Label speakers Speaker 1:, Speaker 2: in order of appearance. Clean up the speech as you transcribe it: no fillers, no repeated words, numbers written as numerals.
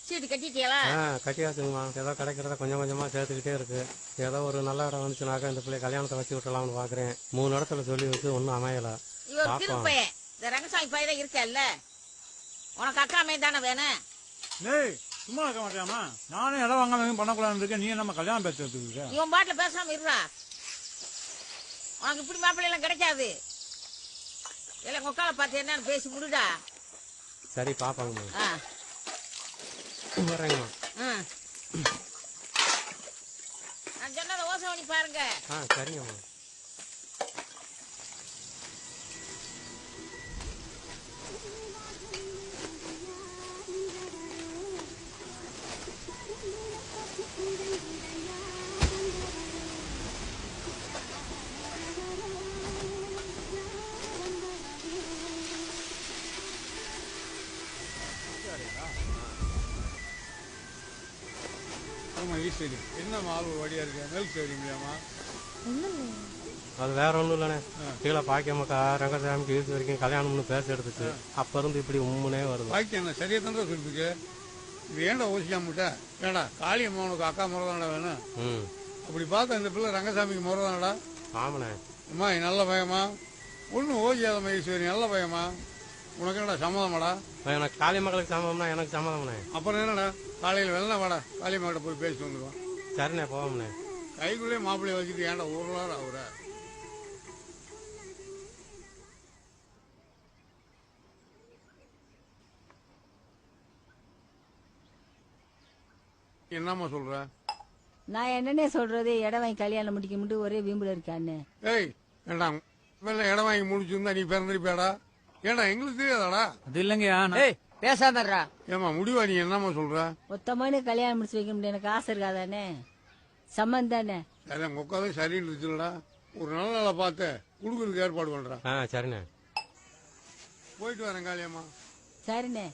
Speaker 1: சீட்டு கட்டிட்டியலா?
Speaker 2: கட்டியாச்சுங்கம்மா. ஏதோ கிடைக்கிறத கொஞ்சம் கொஞ்சமா சேர்த்துக்கிட்டே இருக்கு. ஏதோ ஒரு நல்ல இடம் வந்துச்சுனாக்கா இந்த பிள்ளை கல்யாணத்தை வச்சு விட்டலாம்னு பாக்குறேன். 3 இடத்துல சொல்லி வச்சு ஒன்னும் அமையல.
Speaker 1: இவர் திருப்பையன் இந்த ரங்கசாமி பையன் இருக்கல்ல, உனக்கு அக்கா மையம் தானே வேணும்?
Speaker 3: டேய் சும்மா இருக்க மாட்டியாமா? நானே இடம் வாங்காம பண்ணக்கூடாதுன்னு இருக்கேன். நீ நம்ம கல்யாணம் பேசுறதுக்கு இருக்க?
Speaker 1: இவன் பாட்டுல பேசாம இருறா. உனக்கு இப்படி மாப்பிள்ளை எல்லாம் கிடைக்காது. எல்லாம் கொக்கால பார்த்து என்னன்னு பேசி முடிடா.
Speaker 2: சரி பாப்பாங்கம்மா. வரேங்கம்மா.
Speaker 1: நான் சொன்னதை ஓசை பண்ணி பாருங்க.
Speaker 2: சரிங்கம்மா.
Speaker 3: என்னம்மா ஆள் ஒரு வழியா இருக்கு? நெல் சரி முடியாமா?
Speaker 2: அது வேற ஒண்ணும் இல்லண்ணே. கீழே பாக்கியம்மாக்கா ரங்கசாமிக்கு ஈர்த்து வரைக்கும் கல்யாணம்னு பேச எடுத்துச்சு. அப்ப இருந்து இப்படி உம்முனே வருது.
Speaker 3: பாக்கியம் என்ன சரியா தான் சொல்லிருக்கு. இது ஏன்டா ஓசிக்காமட்ட? ஏண்டா காளியம்மா உனக்கு அக்கா முறை தானடா வேணும்? அப்படி பார்த்தா இந்த பிள்ளை ரங்கசாமிக்கு முறை தானடா?
Speaker 2: ஆமாண்ணே.
Speaker 3: அம்மா நல்ல பயமா? ஒன்னும் ஓசியாத மகேஸ்வரி நல்ல பயமா? உனக்கு என்னடா சம்மதமாடா?
Speaker 2: எனக்கு காளி மகளுக்கு சம்மதம்னா எனக்கு சம்மதம்ண்ணே.
Speaker 3: அப்புறம் என்னடா காலையில் வெள்ளை வாடா காளியம்மாட்ட போய் பேசிட்டு வந்துடுவான்.
Speaker 2: சரிண்ணே போவோம்ண்ணே.
Speaker 3: கைக்குள்ளே மாப்பிள்ளைய வச்சுட்டு ஏன்டா ஊர்லாரு அவரை? என்னம்மா சொல்ற?
Speaker 4: நான் என்னன்னே சொல்றது? இடம் வாங்கி கல்யாணம் முடிக்க முடியும் ஒரே வீம்புல இருக்கான்னு.
Speaker 3: ஏய் வேண்டாம், இடம் வாங்கி முடிச்சிருந்தா நீ பிறந்திருப்பியாடா? ஏண்டா எங்களுக்கு தெரியாதாடா?
Speaker 5: அது இல்லைங்க. பேசாதரா.
Speaker 3: ஏமா முடிவா நீ என்னம்மா சொல்ற?
Speaker 4: மொத்தமான கல்யாணம் முடிச்சு வைக்க முடியும் எனக்கு ஆசை இருக்காதானே? சம்மந்தம் தானே?
Speaker 3: சரி உங்க உட்காந்து சரின்னு இருந்துச்சுலடா. ஒரு நல்ல நாளை பார்த்து குடுக்கறதுக்கு ஏற்பாடு பண்றேன்.
Speaker 2: சரிண்ணே.
Speaker 3: போயிட்டு வரேன் காளியம்மா.
Speaker 4: சரிண்ணே.